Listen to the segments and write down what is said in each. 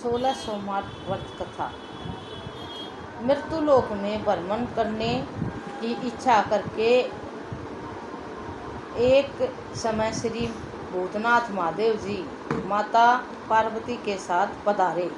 16 सोमवार व्रत कथा। मृत्युलोक में भ्रमण करने की इच्छा करके एक समय श्री भूतनाथ महादेव जी माता पार्वती के साथ पधारे।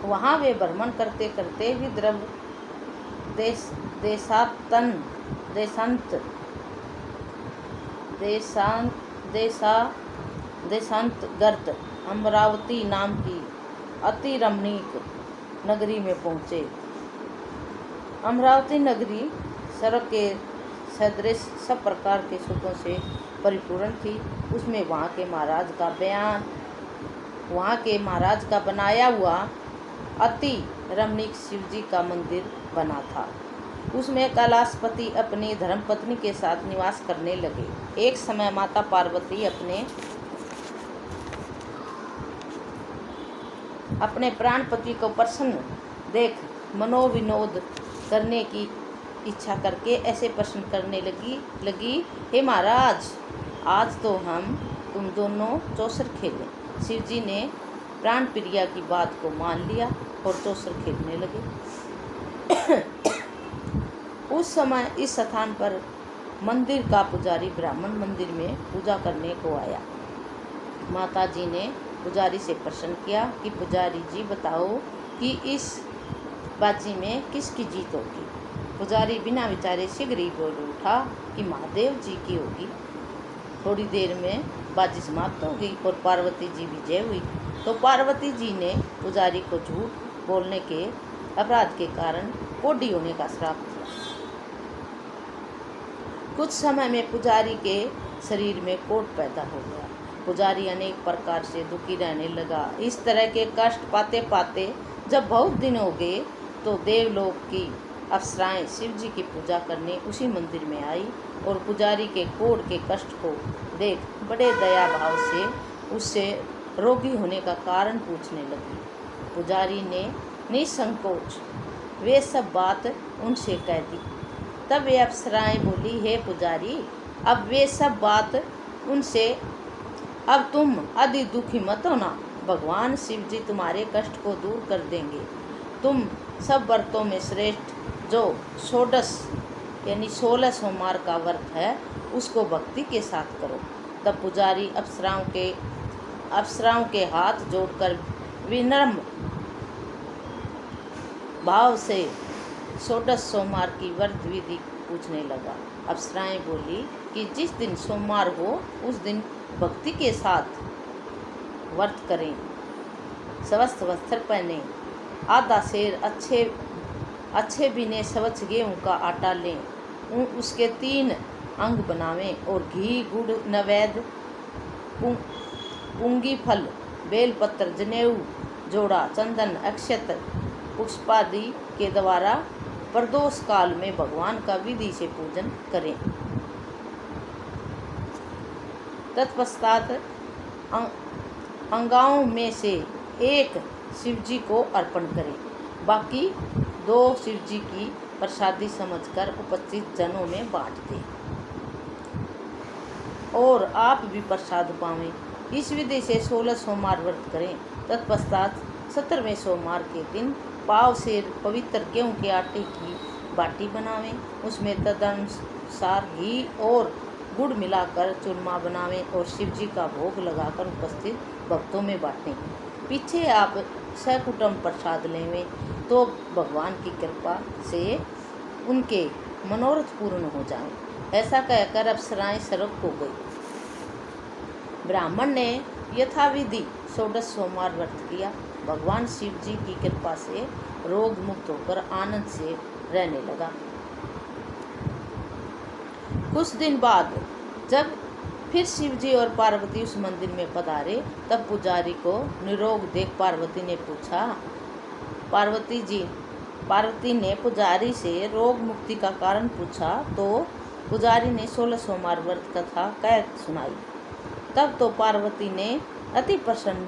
वहाँ वे भ्रमण करते करते विदर्भ देशांतर्गत अमरावती नाम की अति रमणीक नगरी में पहुँचे। अमरावती नगरी स्वर्ग के सदृश सब प्रकार के सुखों से परिपूर्ण थी। उसमें वहाँ के महाराज का बनाया हुआ अति रमणीक शिवजी का मंदिर बना था। उसमें कैलाशपति अपनी धर्मपत्नी के साथ निवास करने लगे। एक समय माता पार्वती अपने प्राणपति को प्रसन्न देख मनोविनोद करने की इच्छा करके ऐसे प्रश्न करने लगी, हे महाराज, आज तो हम तुम दोनों चौसर खेलें। शिवजी ने प्राण प्रिया की बात को मान लिया और चौसर खेलने लगे। उस समय इस स्थान पर मंदिर का पुजारी ब्राह्मण मंदिर में पूजा करने को आया। माता जी ने पुजारी से प्रश्न किया कि पुजारी जी बताओ कि इस बाजी में किसकी जीत होगी। पुजारी बिना विचारे शीघ्र ही बोल उठा कि महादेव जी की होगी। थोड़ी देर में बाजी समाप्त हो गई और पार्वती जी विजय हुई। तो पार्वती जी ने पुजारी को झूठ बोलने के अपराध के कारण कोढ़ी होने का श्राप दिया। कुछ समय में पुजारी के शरीर में कोढ़ पैदा हो गया। पुजारी अनेक प्रकार से दुखी रहने लगा। इस तरह के कष्ट पाते पाते जब बहुत दिन हो गए तो देवलोक की अप्सराएं शिव जी की पूजा करने उसी मंदिर में आई और पुजारी के कोढ़ के कष्ट को देख बड़े दया भाव से उससे रोगी होने का कारण पूछने लगी। पुजारी ने निसंकोच वे सब बात उनसे कह दी। तब वे अप्सराएं बोली, हे पुजारी, अब वे सब बात उनसे, अब तुम अधिक दुखी मत होना। भगवान शिव जी तुम्हारे कष्ट को दूर कर देंगे। तुम सब व्रतों में श्रेष्ठ जो षोडश यानी 16 सोमवार का व्रत है उसको भक्ति के साथ करो। तब पुजारी अप्सराओं के हाथ जोड़कर विनम्र भाव से षोडश सोमवार की व्रत विधि पूछने लगा। अप्सराएं बोली कि जिस दिन सोमवार हो उस दिन भक्ति के साथ व्रत करें, स्वस्थ वस्त्र पहने, आधा सेर अच्छे बिने स्वच्छ गेहूँ का आटा लें, उसके 3 अंग बनावें और घी गुड़ नैवेद्य पुंगी फल बेलपत्र जनेऊ जोड़ा चंदन अक्षत पुष्पादि के द्वारा प्रदोष काल में भगवान का विधि से पूजन करें। तत्पश्चात अंगाओं में से एक शिवजी को अर्पण करें, बाकी 2 शिवजी की प्रसादी समझकर उपस्थित जनों में बांट दें और आप भी प्रसाद पावें। इस विधि से 16 सोमवार व्रत करें। तत्पश्चात 17वें सोमवार के दिन पाव से पवित्र गेहूं के आटे की बाटी बनावें, उसमें तदनुसार घी और गुड़ मिलाकर चूरमा बनावें और शिवजी का भोग लगाकर उपस्थित भक्तों में बांटें। पीछे आप सकुटुंब प्रसाद लेवें तो भगवान की कृपा से उनके मनोरथ पूर्ण हो जाएं। ऐसा कहकर अप्सराएं स्वर्ग को गई। ब्राह्मण ने यथाविधि 16 सोमवार व्रत किया। भगवान शिव जी की कृपा से रोग मुक्त होकर आनंद से रहने लगा। कुछ दिन बाद जब फिर शिव जी और पार्वती उस मंदिर में पधारे तब पुजारी को निरोग देख पार्वती ने पूछा। पार्वती ने पुजारी से रोग मुक्ति का कारण पूछा तो पुजारी ने 16 सोमवार व्रत कथा कह सुनाई। तब तो पार्वती ने अति प्रसन्न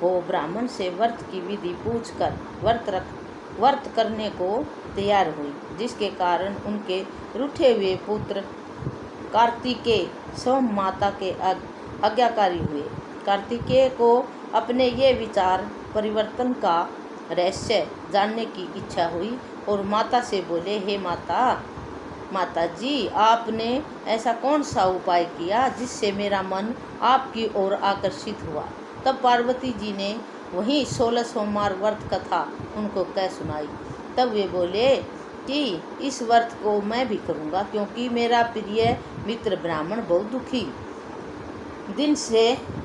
वो ब्राह्मण से व्रत की विधि पूछकर व्रत करने को तैयार हुई, जिसके कारण उनके रूठे हुए पुत्र कार्तिकेय स्वयं माता के आज्ञाकारी हुए। कार्तिकेय को अपने ये विचार परिवर्तन का रहस्य जानने की इच्छा हुई और माता से बोले, हे माता जी, आपने ऐसा कौन सा उपाय किया जिससे मेरा मन आपकी ओर आकर्षित हुआ। तब पार्वती जी ने वही 16 सोमवार व्रत कथा उनको कह सुनाई। तब वे बोले कि इस व्रत को मैं भी करूँगा, क्योंकि मेरा प्रिय मित्र ब्राह्मण बहुत दुखी दिन से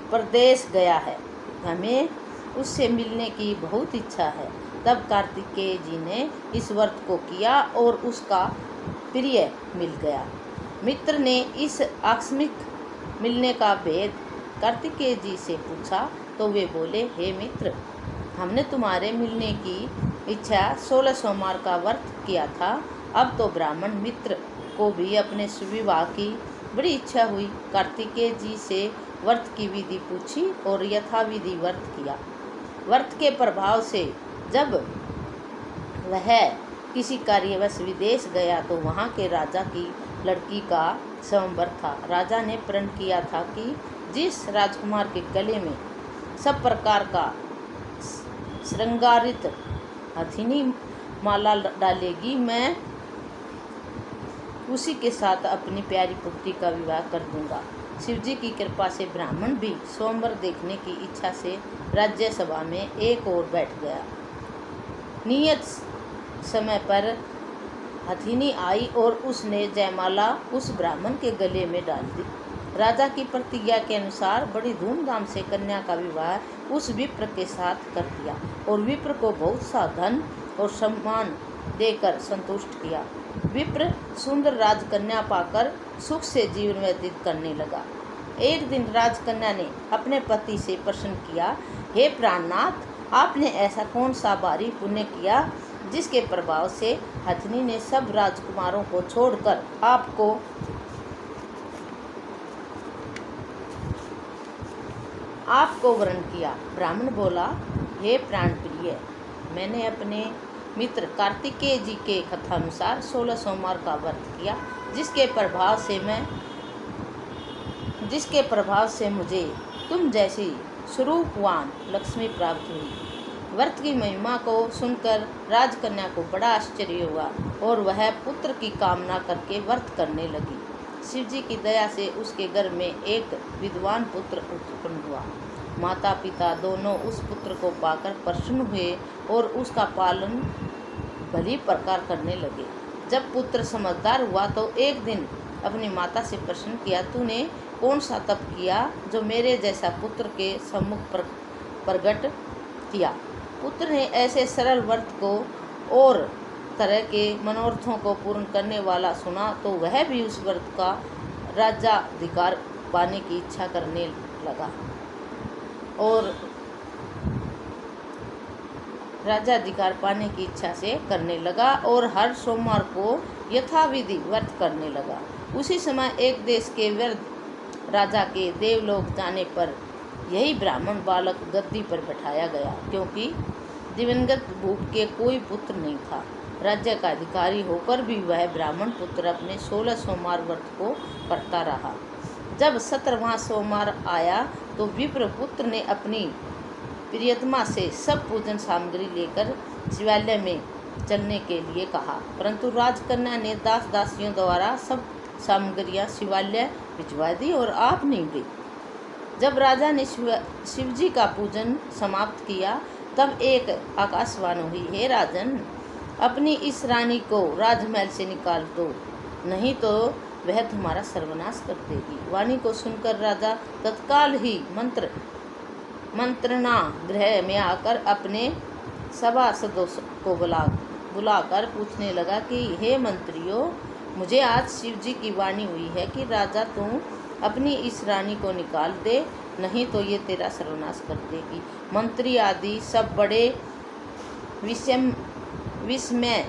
प्रदेश गया है, हमें उससे मिलने की बहुत इच्छा है। तब कार्तिकेय जी ने इस व्रत को किया और उसका प्रिय मिल गया। मित्र ने इस आकस्मिक मिलने का भेद कार्तिकेय जी से पूछा तो वे बोले, हे मित्र, हमने तुम्हारे मिलने की इच्छा 16 सोमवार का व्रत किया था। अब तो ब्राह्मण मित्र को भी अपने सुविवाह की बड़ी इच्छा हुई। कार्तिकेय जी से व्रत की विधि पूछी और यथाविधि व्रत किया। व्रत के प्रभाव से जब वह किसी कार्यवश विदेश गया तो वहाँ के राजा की लड़की का स्वयंवर था। राजा ने प्रण किया था कि जिस राजकुमार के गले में सब प्रकार का श्रृंगारित हथिनी माला डालेगी, मैं उसी के साथ अपनी प्यारी पुत्री का विवाह कर दूंगा। शिवजी की कृपा से ब्राह्मण भी स्वयंवर देखने की इच्छा से राज्यसभा में एक ओर बैठ गया। नियत समय पर हथिनी आई और उसने जयमाला उस ब्राह्मण के गले में डाल दी। राजा की प्रतिज्ञा के अनुसार बड़ी धूमधाम से कन्या का विवाह उस विप्र के साथ कर दिया और विप्र को बहुत सा धन और सम्मान देकर संतुष्ट किया। विप्र सुंदर राजकन्या पाकर सुख से जीवन व्यतीत करने लगा। एक दिन राजकन्या ने अपने पति से प्रश्न किया, हे प्राणनाथ, आपने ऐसा कौन सा भारी पुण्य किया जिसके प्रभाव से हथिनी ने सब राजकुमारों को छोड़कर आपको वरण किया। ब्राह्मण बोला, हे प्राण प्रिय, मैंने अपने मित्र कार्तिकेय जी के कथानुसार 16 सोमवार का व्रत किया, जिसके प्रभाव से मुझे तुम जैसी स्वरूपवान लक्ष्मी प्राप्त हुई। व्रत की महिमा को सुनकर राजकन्या को बड़ा आश्चर्य हुआ और वह पुत्र की कामना करके व्रत करने लगी। शिवजी की दया से उसके घर में एक विद्वान पुत्र उत्पन्न हुआ। माता पिता दोनों उस पुत्र को पाकर प्रसन्न हुए और उसका पालन भली प्रकार करने लगे। जब पुत्र समझदार हुआ तो एक दिन अपनी माता से प्रश्न किया, तूने कौन सा तप किया जो मेरे जैसा पुत्र के सम्मुख प्रकट किया। पुत्र ने ऐसे सरल व्रत को और तरह के मनोरथों को पूर्ण करने वाला सुना तो वह भी उस व्रत का राज्याधिकार पाने की इच्छा करने लगा और राज्याधिकार पाने की इच्छा से करने लगा और हर सोमवार को यथाविधि व्रत करने लगा। उसी समय एक देश के वृद्ध राजा के देवलोक जाने पर यही ब्राह्मण बालक गद्दी पर बैठाया गया, क्योंकि दिवंगत भूप के कोई पुत्र नहीं था। राज्य का अधिकारी होकर भी वह ब्राह्मण पुत्र अपने 16 सोमवार व्रत को करता रहा। जब 17वां सोमवार आया तो विप्र पुत्र ने अपनी प्रियतमा से सब पूजन सामग्री लेकर शिवालय में चलने के लिए कहा, परंतु राजकन्या ने दास दासियों द्वारा सब सामग्रियां शिवालय भिजवा दी और आप नहीं गई। जब राजा ने शिवजी का पूजन समाप्त किया तब एक आकाशवाणी हुई, हे राजन, अपनी इस रानी को राजमहल से निकाल दो, नहीं तो वह तुम्हारा सर्वनाश कर देगी। वाणी को सुनकर राजा तत्काल ही मंत्रणा गृह में आकर अपने सभासदों को बुलाकर पूछने लगा कि हे मंत्रियों, मुझे आज शिवजी की वाणी हुई है कि राजा तुम अपनी इस रानी को निकाल दे, नहीं तो ये तेरा सर्वनाश कर देगी। मंत्री आदि सब बड़े विस्मय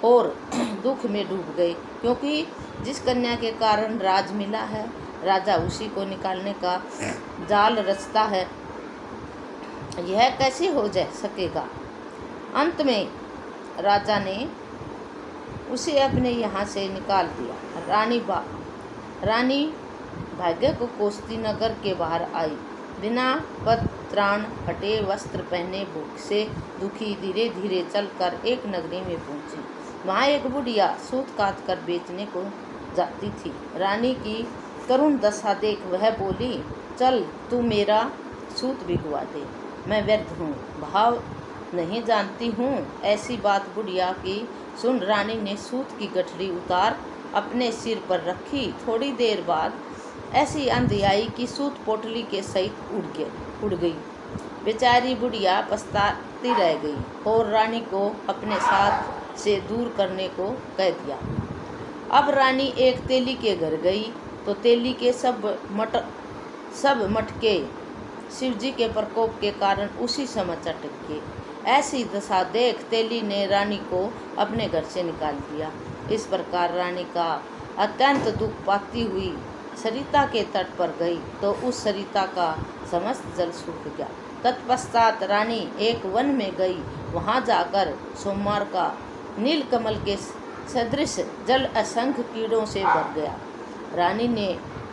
और दुख में डूब गए, क्योंकि जिस कन्या के कारण राज मिला है, राजा उसी को निकालने का जाल रचता है। यह कैसे हो जा सकेगा। अंत में राजा ने उसे अपने यहाँ से निकाल दिया। रानी भाग्य को कोसती नगर के बाहर आई। बिना पत्राण फटे वस्त्र पहने भूख से दुखी धीरे धीरे चलकर एक नगरी में पहुंची। वहाँ एक बुढ़िया सूत काट कर बेचने को जाती थी। रानी की करुण दशा देख वह बोली, चल तू मेरा सूत भिगवा दे, मैं व्यर्थ हूँ, भाव नहीं जानती हूँ। ऐसी बात बुढ़िया की सुन रानी ने सूत की गठरी उतार अपने सिर पर रखी। थोड़ी देर बाद ऐसी आंधी आई कि सूत पोटली के सहित उड़ गई। बेचारी बुढ़िया पछताती रह गई और रानी को अपने साथ से दूर करने को कह दिया। अब रानी एक तेली के घर गई तो तेली के सब मटके शिवजी के प्रकोप के कारण उसी समय चटक गए। ऐसी दशा देख तेली ने रानी को अपने घर से निकाल दिया। इस प्रकार रानी का अत्यंत दुख पाती हुई सरिता के तट पर गई तो उस सरिता का समस्त जल सूख गया। तत्पश्चात रानी एक वन में गई। वहां जाकर सोमवार का नीलकमल के सदृश जल असंख्य कीड़ों से भर गया। रानी ने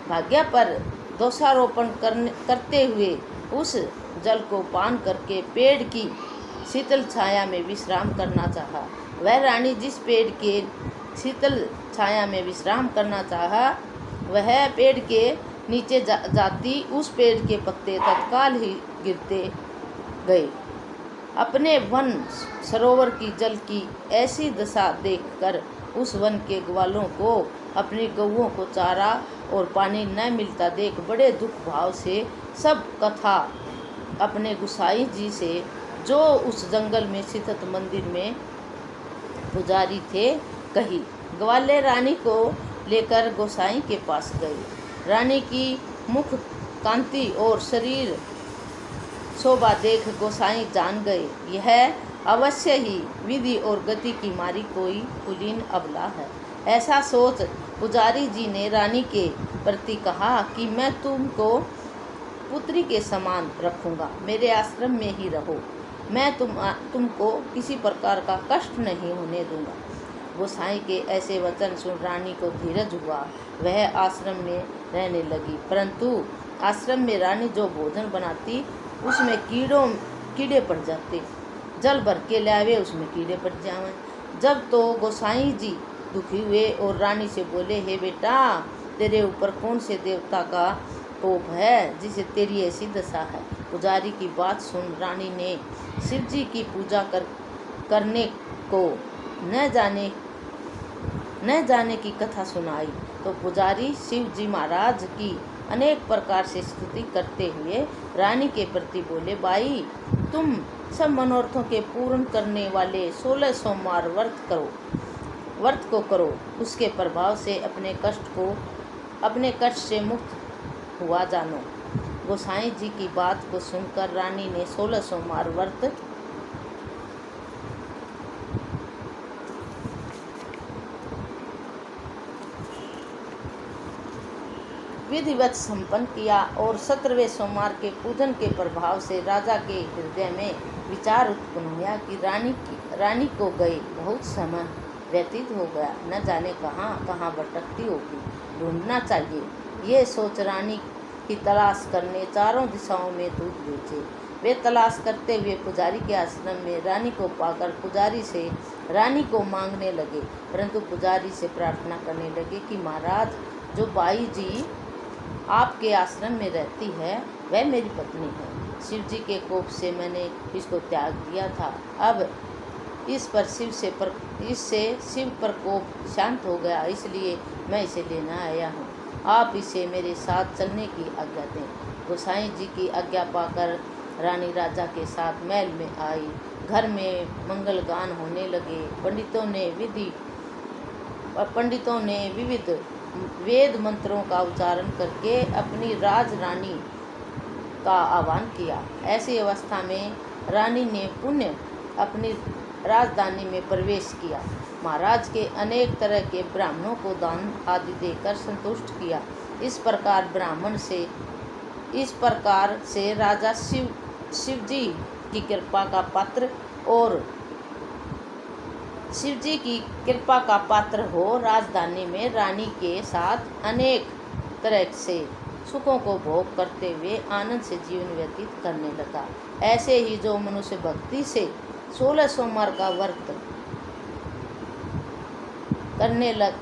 भाग्य पर दोषारोपण करते हुए उस जल को पान करके पेड़ की शीतल छाया में विश्राम करना चाहा। वह रानी जिस पेड़ के शीतल छाया में विश्राम करना चाहा वह पेड़ के नीचे जाती उस पेड़ के पत्ते तत्काल ही गिरते गए। अपने वन सरोवर की जल की ऐसी दशा देखकर उस वन के ग्वालों को अपनी गौओं को चारा और पानी न मिलता देख बड़े दुख भाव से सब कथा अपने गुसाई जी से, जो उस जंगल में स्थित मंदिर में पुजारी थे, कही। ग्वाले रानी को लेकर गोसाई के पास गए। रानी की मुख कांति और शरीर शोभा देख गोसाई जान गए यह अवश्य ही विधि और गति की मारी कोई कुलीन अबला है। ऐसा सोच पुजारी जी ने रानी के प्रति कहा कि मैं तुमको पुत्री के समान रखूंगा, मेरे आश्रम में ही रहो, मैं तुमको किसी प्रकार का कष्ट नहीं होने दूंगा। गोसाई के ऐसे वचन सुन रानी को धीरज हुआ। वह आश्रम में रहने लगी, परंतु आश्रम में रानी जो भोजन बनाती उसमें कीड़े पड़ जाते। जल भर के लावे उसमें कीड़े पड़ जावे। जब तो गोसाई जी दुखी हुए और रानी से बोले, हे बेटा, तेरे ऊपर कौन से देवता का कोप है जिसे तेरी ऐसी दशा है। पुजारी की बात सुन रानी ने शिव जी की पूजा करने को न जाने की कथा सुनाई। तो पुजारी शिव जी महाराज की अनेक प्रकार से स्तुति करते हुए रानी के प्रति बोले, बाई, तुम सब मनोरथों के पूर्ण करने वाले 16 सोमवार व्रत को करो। उसके प्रभाव से अपने कष्ट से मुक्त हुआ जानो। गोसाई जी की बात को सुनकर रानी ने 16 सोमवार व्रत विधिवत संपन्न किया और 17वें सोमवार के पूजन के प्रभाव से राजा के हृदय में विचार उत्पन्न हुआ कि रानी को गए बहुत समय व्यतीत हो गया, न जाने कहाँ कहाँ भटकती होगी, ढूंढना चाहिए। ये सोच रानी की तलाश करने चारों दिशाओं में दूत भेजे। वे तलाश करते हुए पुजारी के आश्रम में रानी को पाकर पुजारी से रानी को मांगने लगे, परंतु पुजारी से प्रार्थना करने लगे कि महाराज, जो बाई जी आपके आश्रम में रहती है वह मेरी पत्नी है। शिव जी के कोप से मैंने इसको त्याग दिया था। अब इससे शिव पर कोप शांत हो गया, इसलिए मैं इसे लेना आया हूँ। आप इसे मेरे साथ चलने की आज्ञा दें। गोसाई जी की आज्ञा पाकर रानी राजा के साथ महल में आई। घर में मंगल गान होने लगे। पंडितों ने विविध वेद मंत्रों का उच्चारण करके अपनी राजरानी का आह्वान किया। ऐसी अवस्था में रानी ने पुण्य अपनी राजधानी में प्रवेश किया। महाराज के अनेक तरह के ब्राह्मणों को दान आदि देकर संतुष्ट किया। इस प्रकार से राजा शिव शिव जी की कृपा का पात्र और शिव जी की कृपा का पात्र हो, राजधानी में रानी के साथ अनेक तरह से सुखों को भोग करते हुए आनंद से जीवन व्यतीत करने लगा। ऐसे ही जो मनुष्य भक्ति से 16 सोमवार का व्रत करने लग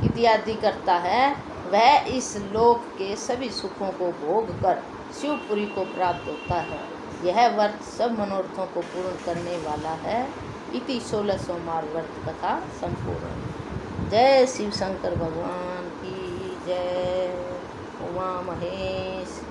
इत्यादि करता है, वह इस लोक के सभी सुखों को भोग कर शिवपुरी को प्राप्त होता है। यह व्रत सब मनोरथों को पूर्ण करने वाला है। इति 16 सोमवार व्रत कथा संपूर्ण। जय शिव शंकर भगवान की जय। उमा महेश